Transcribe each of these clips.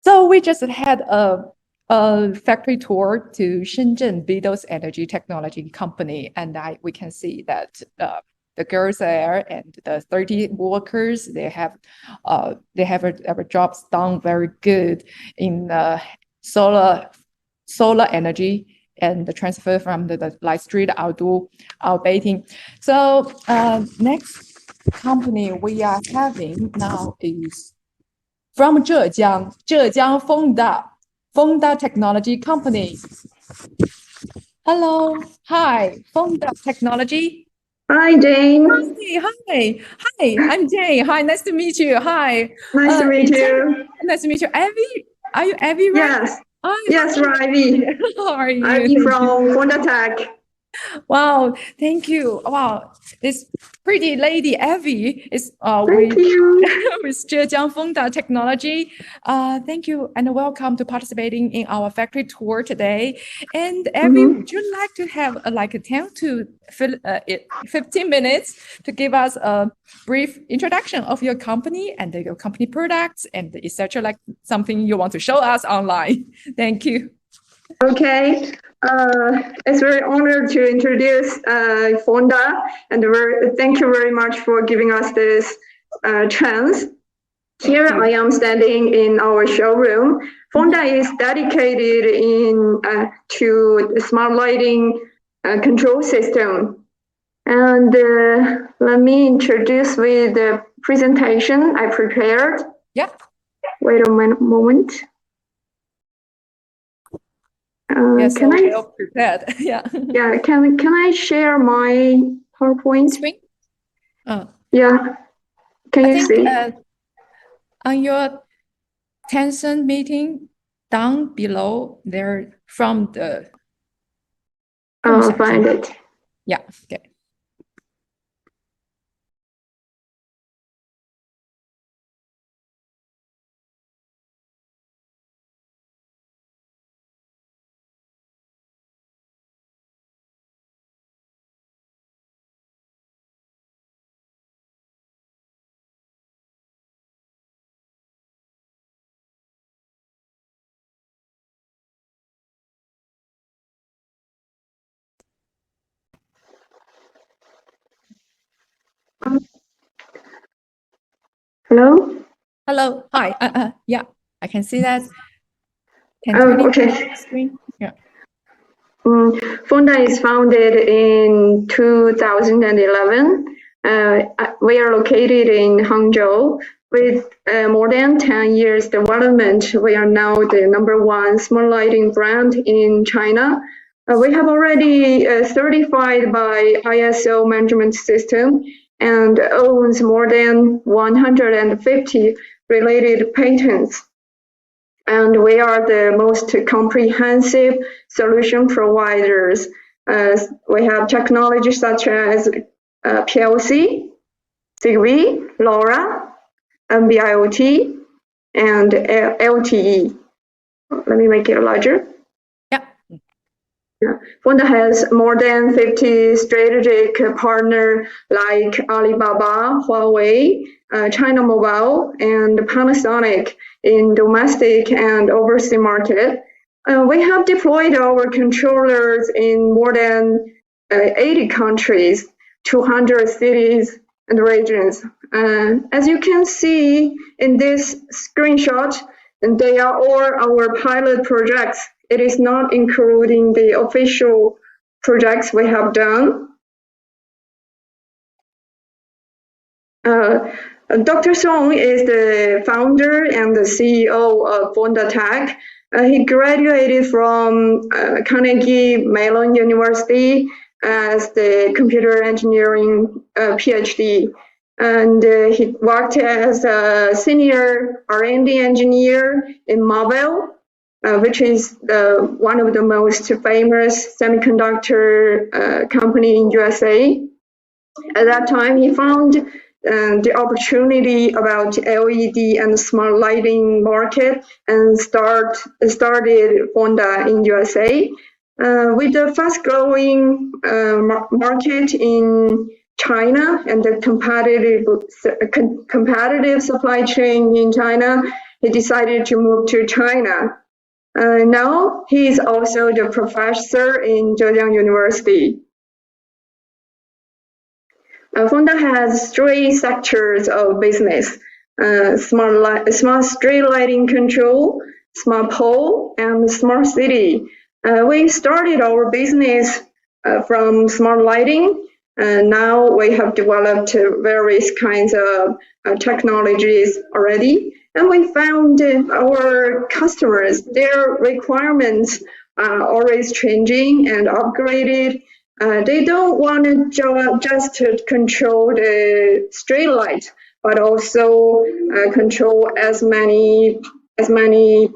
So we just had a factory tour to Shenzhen Beatles Energy Technology Company, and we can see that the girls there and the 30 workers, they have their jobs done very good in solar energy and the transfer from the Lightstrade our baiting. So next company we are having now is from Zhejiang Fonda Technology Company. Hello, hi, Fonda Technology. Hi, Jane. Hi, I'm Jane. Hi, nice to meet you. Hi. Nice to meet you. Nice to meet you. Evie, are you Evie, right? Yes. Yes, we're Ivy. How are you? Ivy from Fonda Tech. Wow, thank you. Wow, this pretty lady Evie is Thank you. with Zhejiang Fonda Technology. Thank you and welcome to participating in our factory tour today. And Evie, would you like to have like a 10 to 15 minutes to give us a brief introduction of your company and your company products and etc. Like something you want to show us online? Thank you. Okay. It's very honored to introduce Fonda, and thank you very much for giving us this chance. Here I am standing in our showroom. Fonda is dedicated to smart lighting control system. And let me introduce with the presentation I prepared. Yeah. Wait a moment. Yes, can I feel prepared? Yeah. Yeah. Can I share my PowerPoint screen? Yeah. Can you see? On your Tencent meeting, down below there from the. I'll find it. Yeah. Okay. Hello? Hello. Hi. Yeah, I can see that. Okay. Screen? Yeah. Fonda is founded in 2011. We are located in Hangzhou. With more than 10 years development, we are now the #1 smart lighting brand in China. We have already certified by ISO management system and owns more than 150 related patents. And we are the most comprehensive solution providers. We have technology such as PLC, Zigbee, LoRa, NB-IoT, and LTE. Let me make it larger. Yeah. Fonda has more than 50 strategic partners like Alibaba, Huawei, China Mobile, and Panasonic in domestic and overseas market. We have deployed our controllers in more than 80 countries, 200 cities and regions. As you can see in this screenshot, they are all our pilot projects. It is not including the official projects we have done. Dr. Song is the founder and the CEO of Fonda Tech. He graduated from Carnegie Mellon University as the computer engineering PhD. And he worked as a senior R&D engineer in Marvell, which is one of the most famous semiconductor company in USA. At that time, he found the opportunity about LED and smart lighting market and started Fonda in USA. With the fast-growing market in China and the competitive supply chain in China, he decided to move to China. Now he is also the professor in Zhejiang University. Fonda has three sectors of business: smart street lighting control, smart pole, and smart city. We started our business from smart lighting. Now we have developed various kinds of technologies already. And we found our customers, their requirements are always changing and upgraded. They don't want to just to control the street light, but also control as many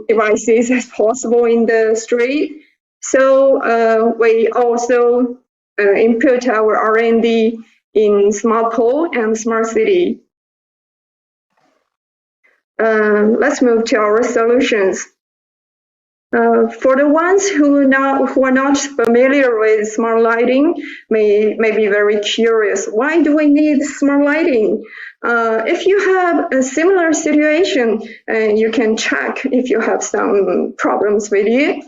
devices as possible in the street. So we also input our R&D in smart pole and smart city. Let's move to our solutions. For the ones who are not familiar with smart lighting, may be very curious. Why do we need smart lighting? If you have a similar situation, you can check if you have some problems with it.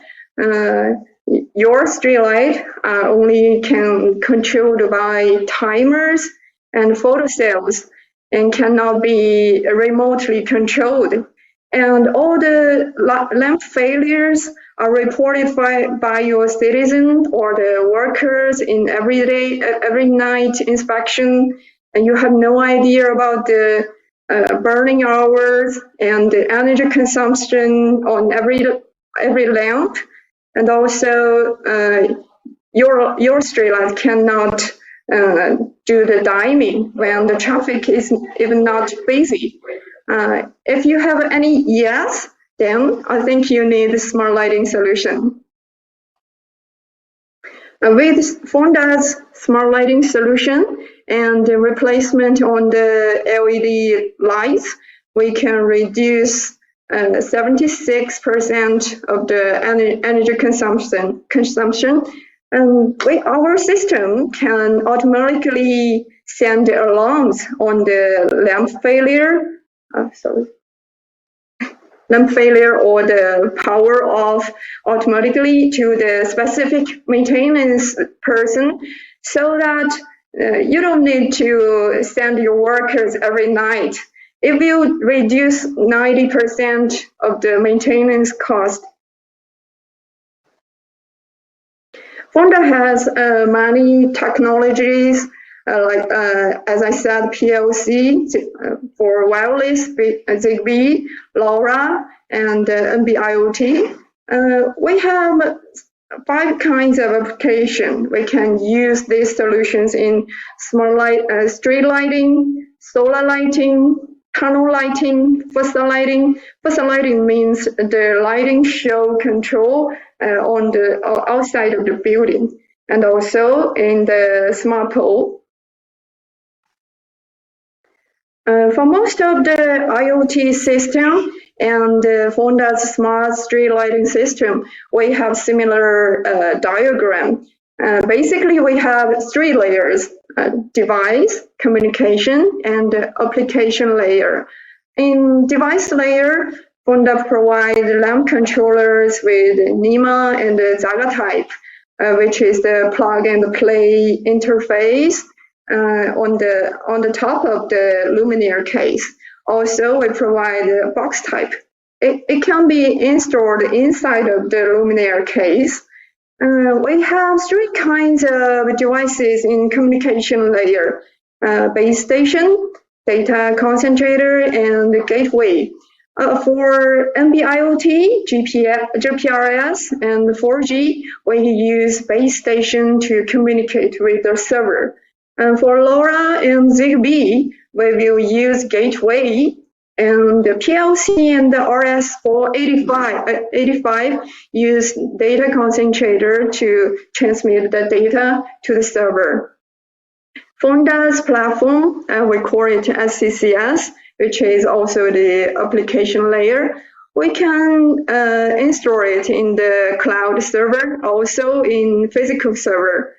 Your street light only can controlled by timers and photo cells and cannot be remotely controlled. And all the lamp failures are reported by your citizen or the workers in every night inspection, and you have no idea about the burning hours and the energy consumption on every lamp. And also, your street light cannot do the diming when the traffic is even not busy. If you have any yes, then I think you need a smart lighting solution. With Fonda's smart lighting solution and the replacement on the LED lights, we can reduce 76% of the energy consumption. And our system can automatically send alarms on the lamp failure or the power off automatically to the specific maintenance person, so that you don't need to send your workers every night. It will reduce 90% of the maintenance cost. Fonda has many technologies, like, as I said, PLC for wireless, Zigbee, LoRa, and NB-IoT. We have 5 kinds of application. We can use these solutions in smart street lighting, solar lighting, tunnel lighting, facade lighting. Facade lighting means the lighting show control on the outside of the building, and also in the smart pole. For most of the IoT system and Fonda's smart street lighting system, we have similar diagram. Basically, we have 3 layers: device, communication, and application layer. In device layer, Fonda provides lamp controllers with NEMA and Zaga type, which is the plug and play interface on the top of the luminaire case. Also, we provide a box type. It can be installed inside of the luminaire case. We have 3 kinds of devices in communication layer: base station, data concentrator, and gateway. For NB-IoT, GPRS, and 4G, we use base station to communicate with the server. And for LoRa and Zigbee, we will use gateway, and the PLC and the RS485 use data concentrator to transmit the data to the server. Fonda's platform, we call it SCCS, which is also the application layer. We can install it in the cloud server, also in physical server.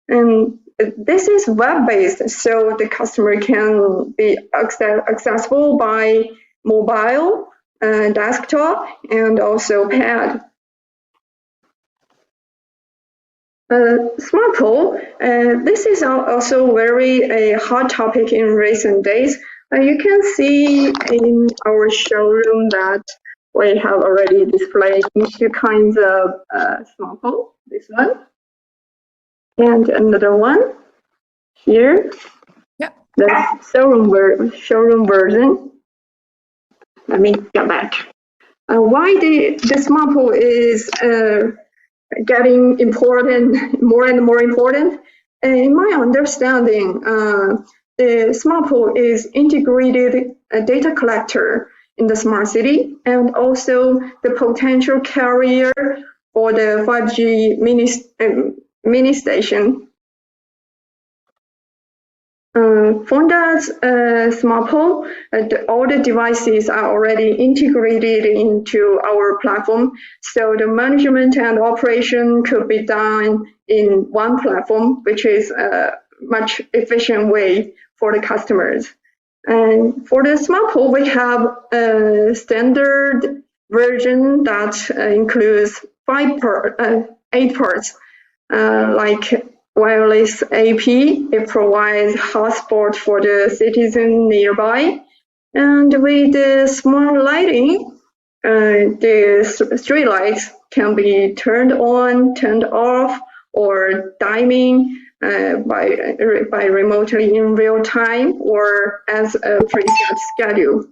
And this is web-based, so the customer can be accessible by mobile, desktop, and also pad. Smart pole, this is also very a hot topic in recent days. You can see in our showroom that we have already displayed two kinds of smart pole. This one and another one here. Yeah. The showroom version. Let me get back. Why the smart pole is getting important, more and more important. In my understanding, the smart pole is integrated data collector in the smart city and also the potential carrier for the 5G mini station. Fonda's smart pole, all the devices are already integrated into our platform, so the management and operation could be done in one platform, which is a much efficient way for the customers. And for the smart pole, we have a standard version that includes 8 parts, like wireless AP. It provides hotspot for the citizen nearby. And with the smart lighting, the street lights can be turned on, turned off, or dimming by remotely in real time or as a preset schedule.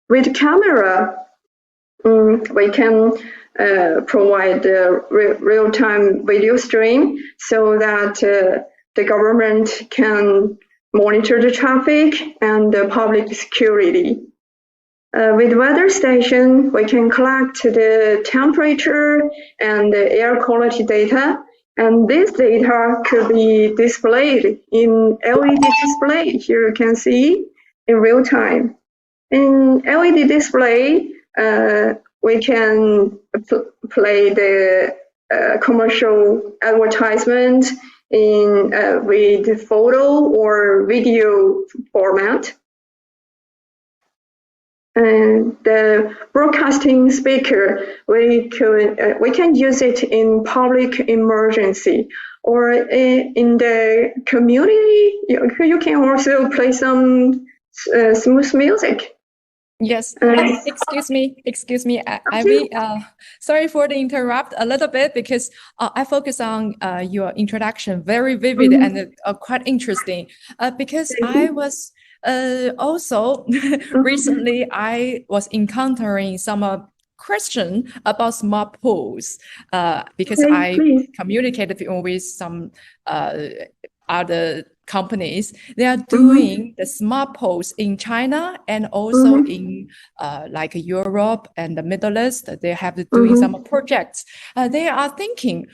With camera, we can provide the real-time video stream so that the government can monitor the traffic and the public security. With weather station, we can collect the temperature and the air quality data, and this data could be displayed in LED display. Here you can see in real time. In LED display, we can play the commercial advertisement in with photo or video format. And the broadcasting speaker, we can use it in public emergency or in the community. You can also play some smooth music. Yes. Excuse me. Sorry for the interrupt a little bit because I focus on your introduction, very vivid and quite interesting. Because I was also recently I was encountering some question about smart poles because I communicated with some other companies. They are doing the smart poles in China and also in like Europe and the Middle East. They have doing some projects. They are thinking,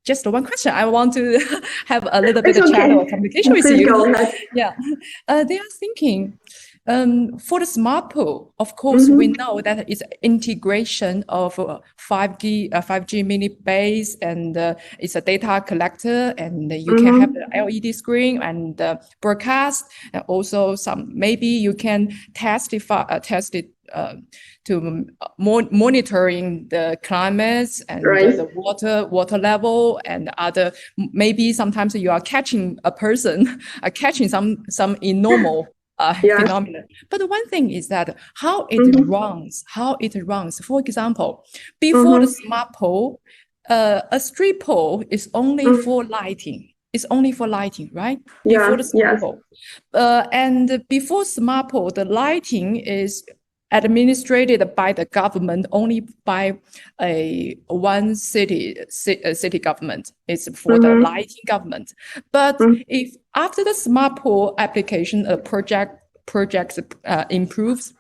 just one question. I want to have a little bit of chat or communication with you. Yeah, they are thinking for the smart pole. Of course, we know that it's integration of 5G mini base, and it's a data collector, and you can have the LED screen and broadcast, and also maybe you can test it to monitoring the climates and the water level and other. Maybe sometimes you are catching a person, catching some abnormal phenomenon. But the one thing is that how it runs. For example, before the smart pole, a street pole is only for lighting. It's only for lighting, right? Before the smart pole. And before smart pole, the lighting is administrated by the government, only by one city government. It's for the lighting government. But if after the smart pole application projects improves,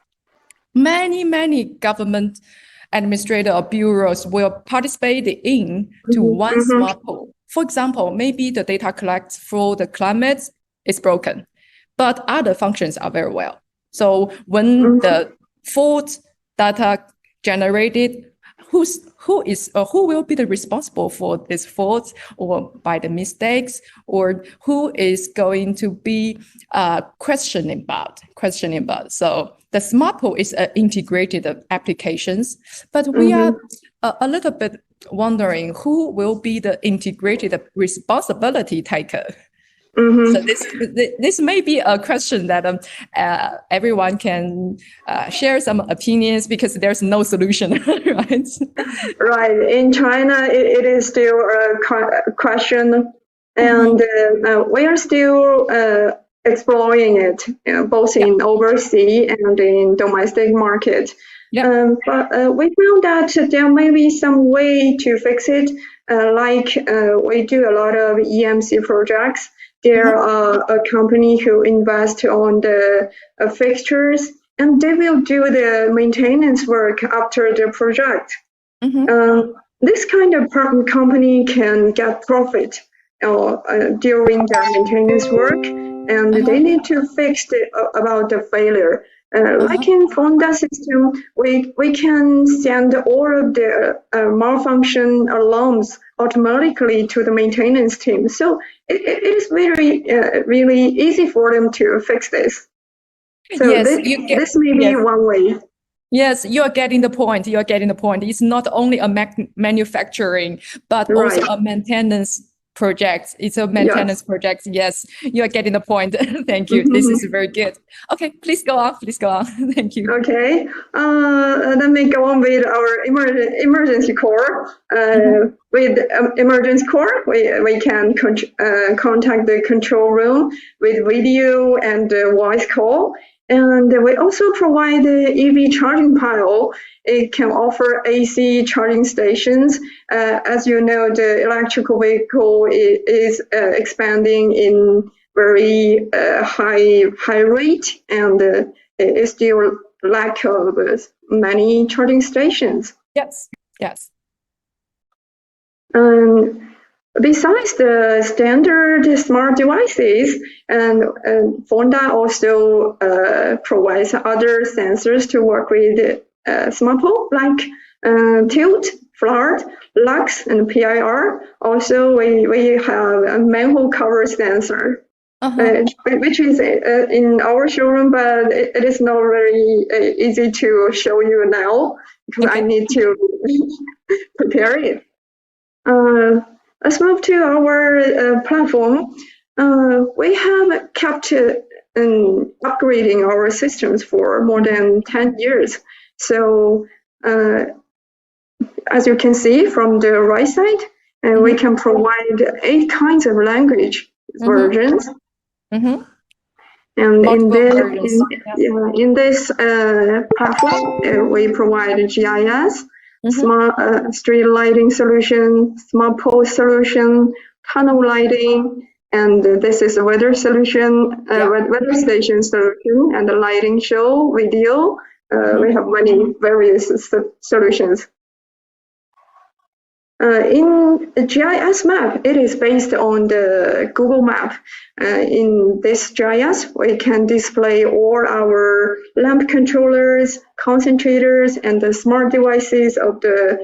many government administrator or bureaus will participate in to one smart pole. For example, maybe the data collects for the climate is broken, but other functions are very well. So when the fault data generated, who will be the responsible for this fault or by the mistakes, or who is going to be questioning about. So the smart pole is integrated applications, but we are a little bit wondering who will be the integrated responsibility taker. So this may be a question that everyone can share some opinions, because there's no solution, right? Right. In China, it is still a question, and we are still exploring it, both in overseas and in domestic market. But we found that there may be some way to fix it. Like we do a lot of EMC projects. There are a company who invest on the fixtures, and they will do the maintenance work after the project. This kind of company can get profit during their maintenance work, and they need to fix about the failure. Like in Fonda system, we can send all of the malfunction alarms automatically to the maintenance team. So it is really easy for them to fix this. So this may be one way. Yes, you're getting the point. You're getting the point. It's not only a manufacturing, but also a maintenance project. It's a maintenance project. Yes, you're getting the point. Thank you. This is very good. Okay, please go on. Please go on. Thank you. Okay. Let me go on with our emergency core. With emergency core, we can contact the control room with video and voice call. And we also provide the EV charging pile. It can offer AC charging stations. As you know, the electrical vehicle is expanding in very high rate, and it is still lack of many charging stations. Yes. Besides the standard smart devices, and Fonda also provides other sensors to work with smart pole, like tilt, flood, lux, and PIR. Also, we have a manhole cover sensor, which is in our showroom, but it is not very easy to show you now, because I need to prepare it. Let's move to our platform. We have kept upgrading our systems for more than 10 years. So as you can see from the right side, we can provide 8 kinds of language versions. And in this platform, we provide GIS, smart street lighting solution, smart pole solution, tunnel lighting, and this is a weather solution, weather station solution, and the lighting show video. We have many various solutions. In the GIS map, it is based on the Google Map. In this GIS, we can display all our lamp controllers, concentrators, and the smart devices of the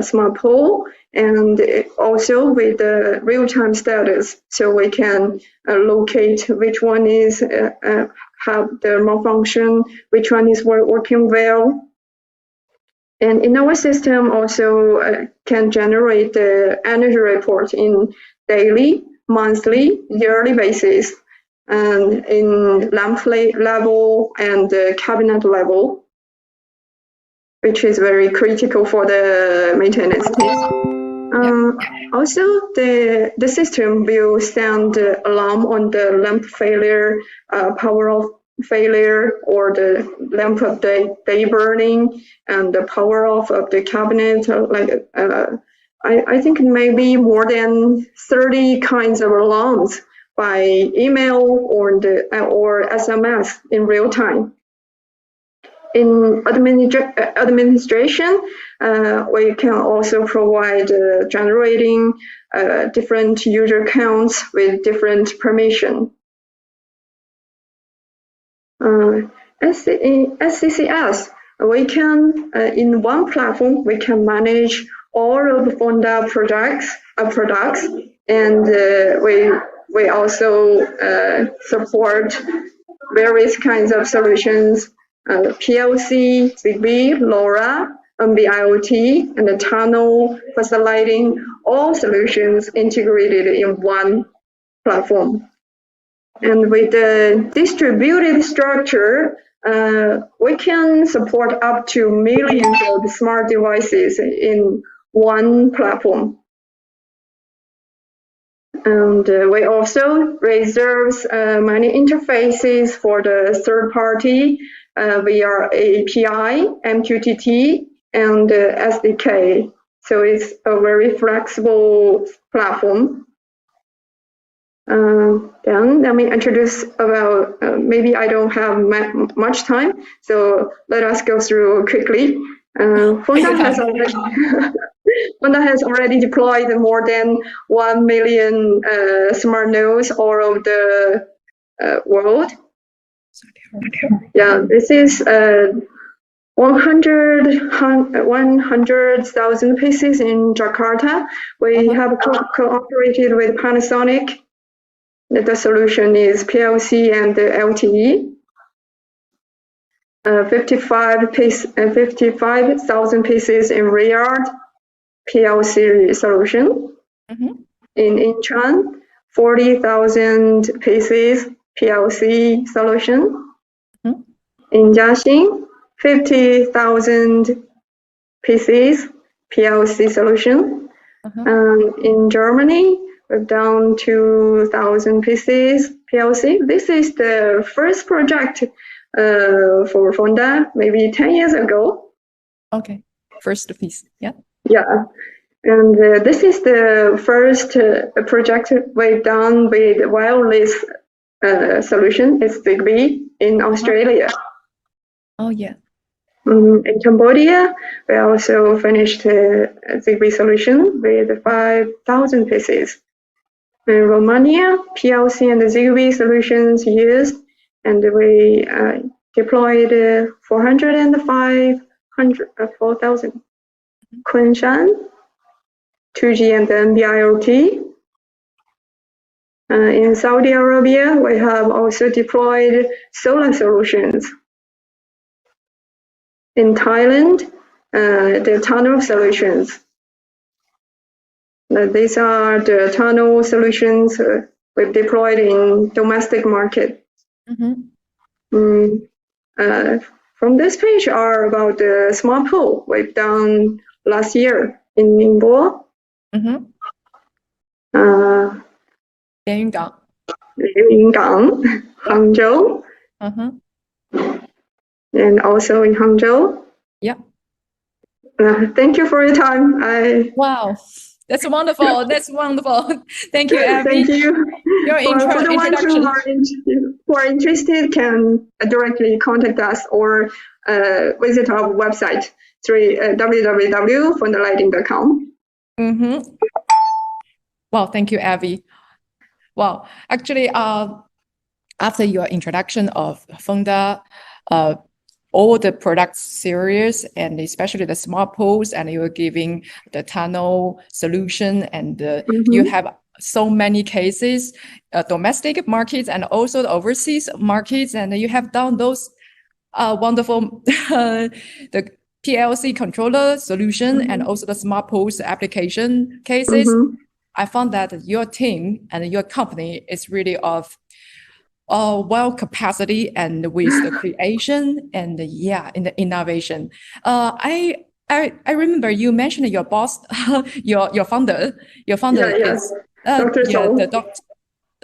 smart pole, and also with the real-time status, so we can locate which one is have the malfunction, which one is working well. And in our system also can generate the energy report in daily, monthly, yearly basis, and in lamp level and cabinet level, which is very critical for the maintenance team. Also, the system will send alarm on the lamp failure, power off failure, or the lamp of the day burning, and the power off of the cabinet. I think maybe more than 30 kinds of alarms by email or SMS in real time. In administration, we can also provide generating different user accounts with different permission. SCCS, we can, in one platform, we can manage all of the Fonda products, and we also support various kinds of solutions PLC, Zigbee, LoRa, NB-IoT, and the tunnel facilitating all solutions integrated in one platform. And with the distributed structure, we can support up to millions of smart devices in one platform. And we also reserve many interfaces for the third party via API, MQTT, and SDK. So it's a very flexible platform. Then let me introduce about, maybe I don't have much time, so let us go through quickly. Fonda has already deployed more than 1 million smart nodes all over the world. Yeah, this is 100,000 pieces in Jakarta. We have cooperated with Panasonic. The solution is PLC and LTE. 55,000 pieces in Riyadh, PLC solution. In Incheon, 40,000 pieces PLC solution. In Jiaxing, 50,000 pieces PLC solution. In Germany, we've done 2,000 pieces PLC. This is the first project for Fonda, maybe 10 years ago. Okay, first piece, yeah. Yeah, and this is the first project we've done with wireless solution. It's Zigbee in Australia. Oh, yeah. In Cambodia, we also finished a Zigbee solution with 5,000 pieces. In Romania, PLC and the Zigbee solutions used, and we deployed 4,000. Kunshan, 2G and NB-IoT. In Saudi Arabia, we have also deployed solar solutions. In Thailand, the tunnel solutions. These are the tunnel solutions we've deployed in domestic market. From this page are about the smart pole we've done last year in Ningbo. Lianyungang, Hangzhou, and also in Hangzhou. Yeah. Thank you for your time. Wow, that's wonderful. That's wonderful. Thank you, Abby. Thank you. Your For the ones who are interested, can directly contact us or visit our website through www.fondalighting.com. Wow, thank you, Abby. Wow, actually, after your introduction of Fonda, all the product series and especially the smart poles, and you were giving the tunnel solution, and you have so many cases, domestic markets and also the overseas markets, and you have done those wonderful the PLC controller solution and also the smart poles application cases. I found that your team and your company is really of well capacity and with the creation and in the innovation. I remember you mentioned your boss, your founder is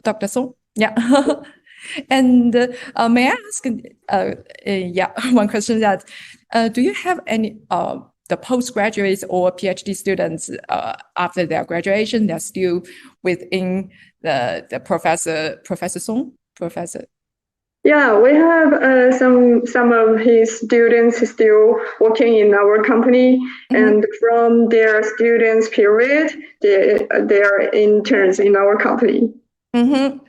Dr. Song. Yeah. And may I ask, one question that do you have any the postgraduates or PhD students after their graduation, they're still within the Professor Song? Professor? Yeah, we have some of his students still working in our company, and from their students period, they are interns in our company.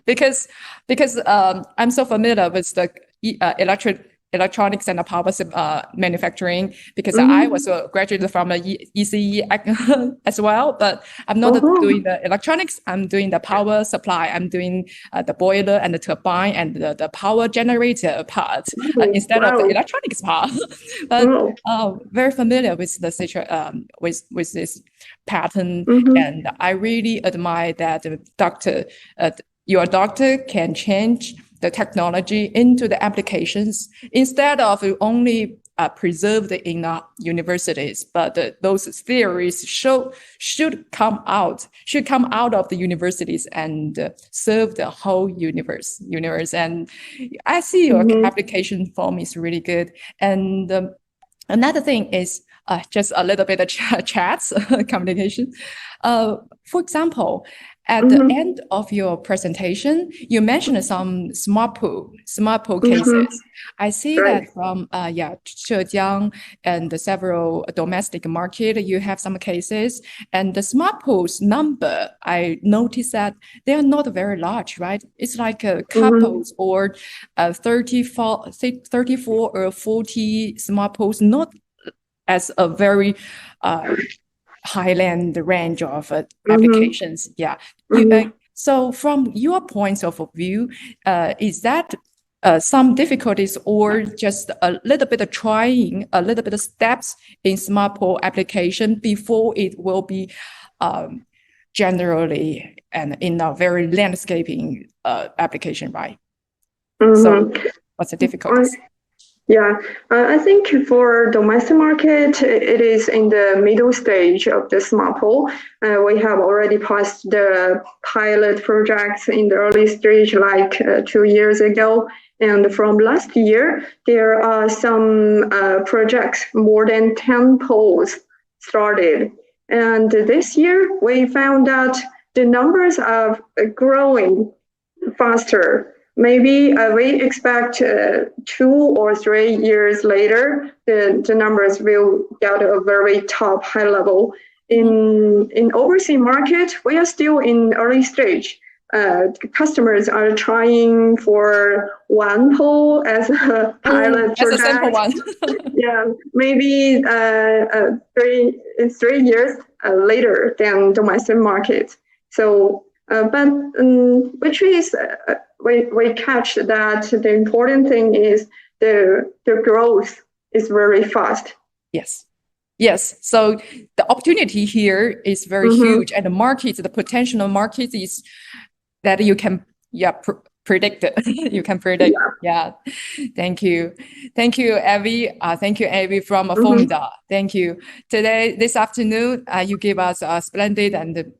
Because I'm so familiar with the electronics and power manufacturing, because I was a graduate from ECE as well, but I'm not doing the electronics. I'm doing the power supply. I'm doing the boiler and the turbine and the power generator part instead of the electronics part. But very familiar with the situation, with this pattern, and I really admire that your doctor can change the technology into the applications instead of only preserved in universities, but those theories should come out of the universities and serve the whole universe. And I see your application form is really good. And another thing is just a little bit of chats communication. For example, at the end of your presentation, you mentioned some smart pool cases. I see that from Zhejiang and several domestic market, you have some cases, and the smart pools number, I noticed that they are not very large, right? It's like couples or 34 or 40 smart pools, not as a very highland range of applications. So from your point of view, is that some difficulties or just a little bit of trying, a little bit of steps in smart pole application before it will be generally and in a very landscaping application, right? So what's the difficulties? I think for domestic market, it is in the middle stage of the smart pole. We have already passed the pilot projects in the early stage, like 2 years ago. And from last year, there are some projects, more than 10 poles started. And this year, we found that the numbers are growing faster. Maybe we expect 2 or 3 years later, the numbers will get a very top high level. In overseas market, we are still in early stage. Customers are trying for one pole as a pilot project. As a simple one. Maybe 3 years later than domestic market. So, but which is we catch that the important thing is the growth is very fast. Yes. So the opportunity here is very huge, and the market, the potential market is that you can predict it. You can predict. Thank you, Abby. Thank you, Abby from Fonda. Thank you. This afternoon, you gave us a splendid and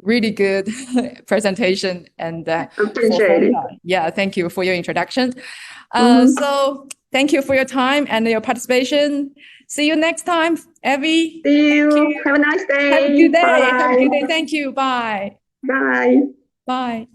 really good presentation, and appreciate it. Thank you for your introduction. So thank you for your time and your participation. See you next time, Abby. See you. Have a nice day. Have a good day. Bye. Have a good day. Thank you. Bye. Bye. Bye.